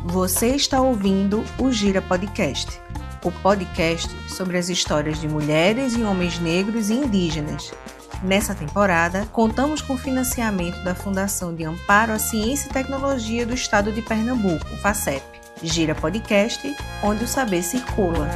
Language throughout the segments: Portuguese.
Você está ouvindo o Gira Podcast, o podcast sobre as histórias de mulheres e homens negros e indígenas. Nessa temporada, contamos com o financiamento da Fundação de Amparo à Ciência e Tecnologia do Estado de Pernambuco, FACEP. Gira Podcast, onde o saber circula.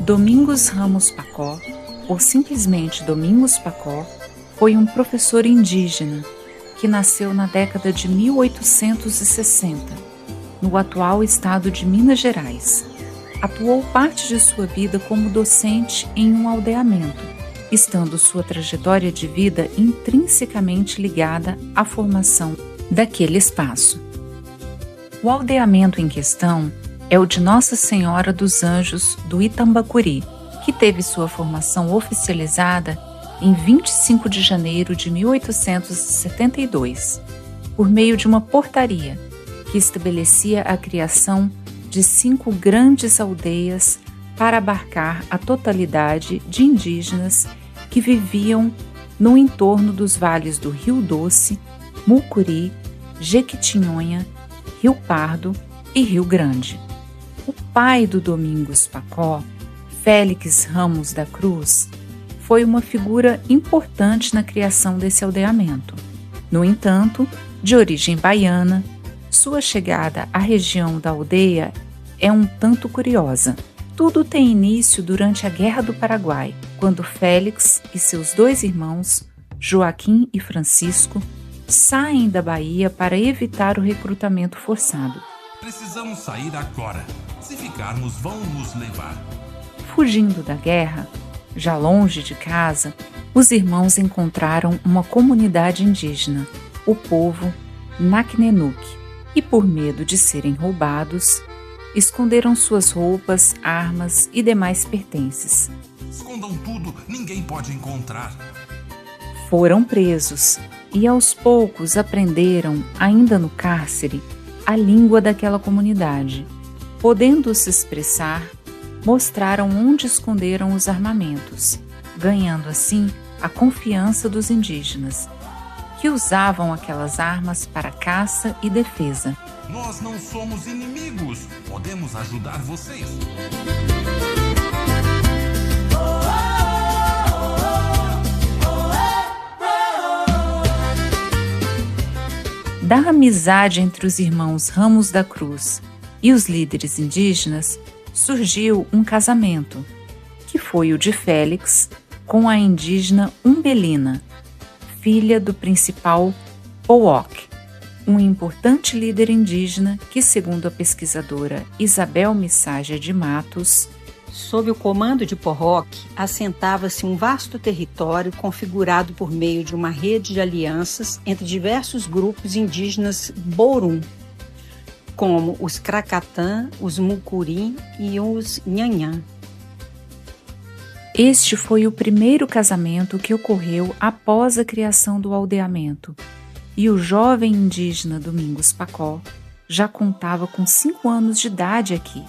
Domingos Ramos Pacó, ou simplesmente Domingos Pacó, foi um professor indígena que nasceu na década de 1860, no atual estado de Minas Gerais. Atuou parte de sua vida como docente em um aldeamento, estando sua trajetória de vida intrinsecamente ligada à formação daquele espaço. O aldeamento em questão é o de Nossa Senhora dos Anjos do Itambacuri, que teve sua formação oficializada em 25 de janeiro de 1872, por meio de uma portaria que estabelecia a criação de 5 grandes aldeias para abarcar a totalidade de indígenas que viviam no entorno dos vales do Rio Doce, Mucuri, Jequitinhonha, Rio Pardo e Rio Grande. O pai do Domingos Pacó, Félix Ramos da Cruz, foi uma figura importante na criação desse aldeamento. No entanto, de origem baiana, sua chegada à região da aldeia é um tanto curiosa. Tudo tem início durante a Guerra do Paraguai, quando Félix e seus 2 irmãos, Joaquim e Francisco, saem da Bahia para evitar o recrutamento forçado. Precisamos sair agora. Se ficarmos, vão nos levar. Fugindo da guerra, já longe de casa, os irmãos encontraram uma comunidade indígena, o povo Naknenuk, e por medo de serem roubados, esconderam suas roupas, armas e demais pertences. Escondam tudo, ninguém pode encontrar. Foram presos e aos poucos aprenderam, ainda no cárcere, a língua daquela comunidade. Podendo se expressar, mostraram onde esconderam os armamentos, ganhando assim a confiança dos indígenas, que usavam aquelas armas para caça e defesa. Nós não somos inimigos, podemos ajudar vocês. Da amizade entre os irmãos Ramos da Cruz e os líderes indígenas, surgiu um casamento, que foi o de Félix com a indígena Umbelina, filha do principal Powoc, um importante líder indígena que, segundo a pesquisadora Isabel Missagia de Matos, sob o comando de Powoc, assentava-se um vasto território configurado por meio de uma rede de alianças entre diversos grupos indígenas Borum, como os Krakatã, os Mucuri e os Nhanhã. Este foi o primeiro casamento que ocorreu após a criação do aldeamento, e o jovem indígena Domingos Pacó já contava com 5 anos de idade aqui,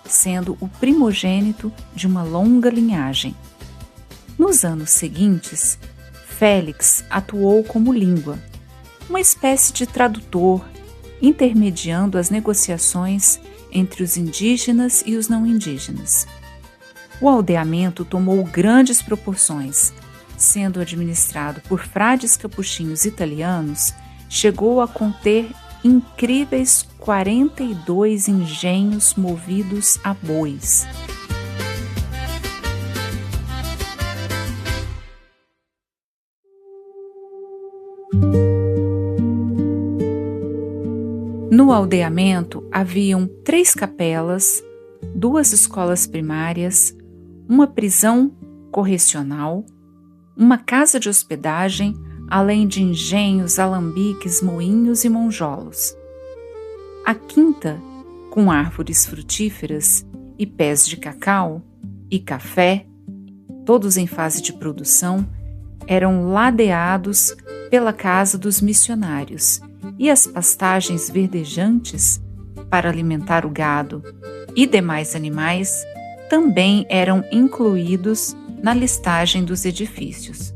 sendo o primogênito de uma longa linhagem. Nos anos seguintes, Félix atuou como língua, uma espécie de tradutor, intermediando as negociações entre os indígenas e os não indígenas. O aldeamento tomou grandes proporções, sendo administrado por frades capuchinhos italianos, chegou a conter incríveis 42 engenhos movidos a bois. No aldeamento haviam 3 capelas, 2 escolas primárias, uma prisão correcional, uma casa de hospedagem, além de engenhos, alambiques, moinhos e monjolos. A quinta, com árvores frutíferas e pés de cacau e café, todos em fase de produção, eram ladeados pela casa dos missionários e as pastagens verdejantes para alimentar o gado e demais animais também eram incluídos na listagem dos edifícios.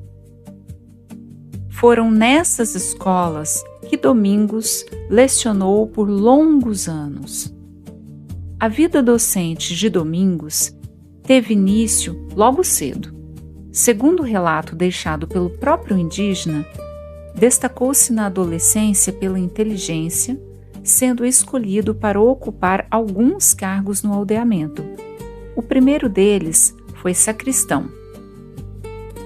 Foram nessas escolas que Domingos lecionou por longos anos. A vida docente de Domingos teve início logo cedo. Segundo o relato deixado pelo próprio indígena, destacou-se na adolescência pela inteligência, sendo escolhido para ocupar alguns cargos no aldeamento. O primeiro deles foi sacristão,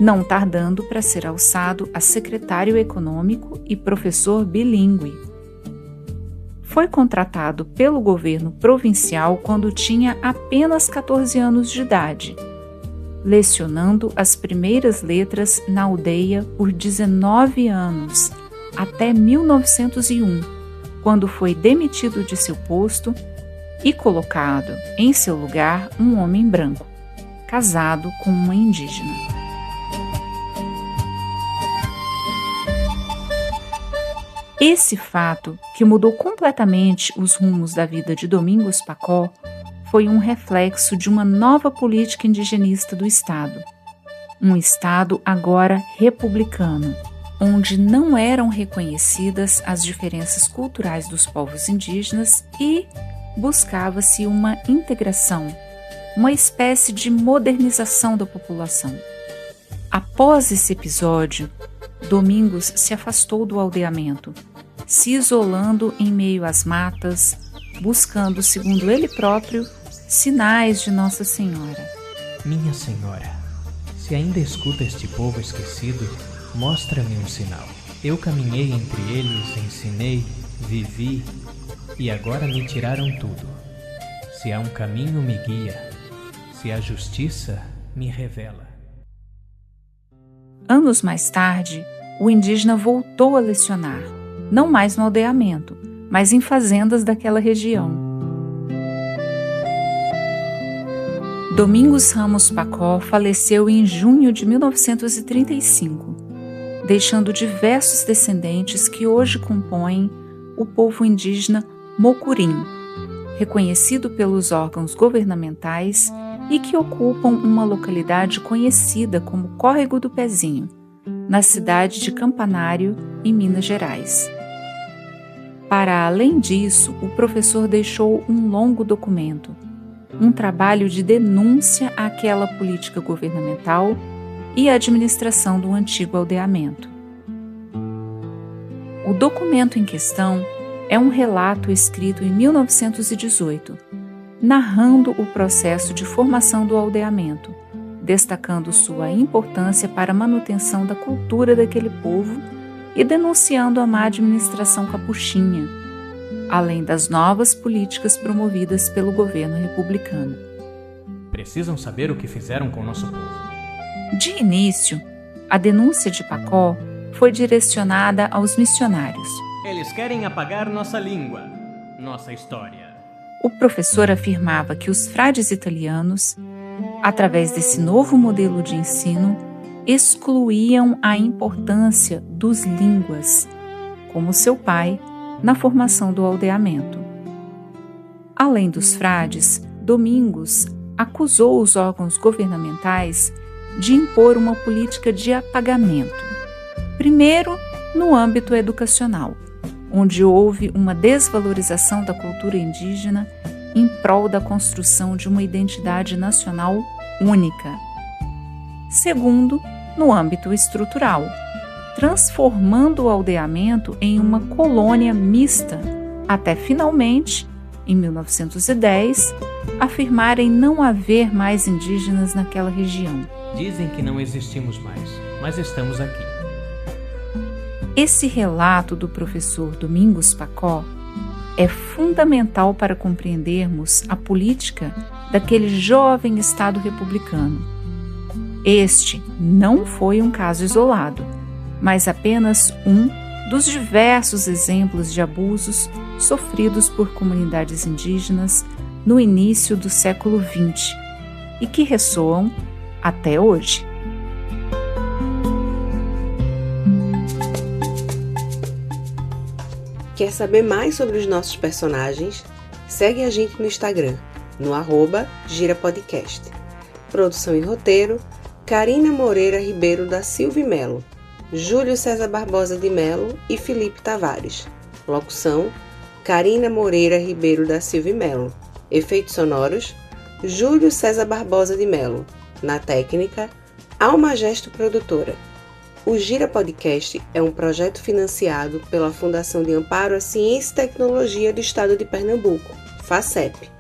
não tardando para ser alçado a secretário econômico e professor bilíngue. Foi contratado pelo governo provincial quando tinha apenas 14 anos de idade, lecionando as primeiras letras na aldeia por 19 anos, até 1901, quando foi demitido de seu posto e colocado em seu lugar um homem branco, casado com uma indígena. Esse fato, que mudou completamente os rumos da vida de Domingos Pacó, foi um reflexo de uma nova política indigenista do Estado. Um Estado agora republicano, onde não eram reconhecidas as diferenças culturais dos povos indígenas e buscava-se uma integração, uma espécie de modernização da população. Após esse episódio, Domingos se afastou do aldeamento, se isolando em meio às matas, buscando, segundo ele próprio, sinais de Nossa Senhora. Minha Senhora, se ainda escuta este povo esquecido, mostra-me um sinal. Eu caminhei entre eles, ensinei, vivi, e agora me tiraram tudo. Se há um caminho, me guia. Se há justiça, me revela. Anos mais tarde, o indígena voltou a lecionar, não mais no aldeamento, mas em fazendas daquela região. Domingos Ramos Pacó faleceu em junho de 1935, deixando diversos descendentes que hoje compõem o povo indígena Mocurim, reconhecido pelos órgãos governamentais e que ocupam uma localidade conhecida como Córrego do Pezinho, na cidade de Campanário, em Minas Gerais. Para além disso, o professor deixou um longo documento, um trabalho de denúncia àquela política governamental e à administração do antigo aldeamento. O documento em questão é um relato escrito em 1918, narrando o processo de formação do aldeamento, destacando sua importância para a manutenção da cultura daquele povo e denunciando a má administração capuchinha, além das novas políticas promovidas pelo governo republicano. Precisam saber o que fizeram com o nosso povo. De início, a denúncia de Pacó foi direcionada aos missionários. Eles querem apagar nossa língua, nossa história. O professor afirmava que os frades italianos, através desse novo modelo de ensino, excluíam a importância dos línguas, como seu pai, na formação do aldeamento. Além dos frades, Domingos acusou os órgãos governamentais de impor uma política de apagamento. Primeiro, no âmbito educacional, onde houve uma desvalorização da cultura indígena em prol da construção de uma identidade nacional única. Segundo, no âmbito estrutural, transformando o aldeamento em uma colônia mista, até finalmente, em 1910, afirmarem não haver mais indígenas naquela região. Dizem que não existimos mais, mas estamos aqui. Esse relato do professor Domingos Pacó é fundamental para compreendermos a política daquele jovem Estado republicano. Este não foi um caso isolado, mas apenas um dos diversos exemplos de abusos sofridos por comunidades indígenas no início do século XX e que ressoam até hoje. Quer saber mais sobre os nossos personagens? Segue a gente no Instagram, no @girapodcast. Produção e roteiro, Karina Moreira Ribeiro da Silva Melo, Júlio César Barbosa de Melo e Felipe Tavares. Locução, Karina Moreira Ribeiro da Silva Melo. Efeitos sonoros, Júlio César Barbosa de Melo. Na técnica, Alma Gesto Produtora. O Gira Podcast é um projeto financiado pela Fundação de Amparo à Ciência e Tecnologia do Estado de Pernambuco, FACEP.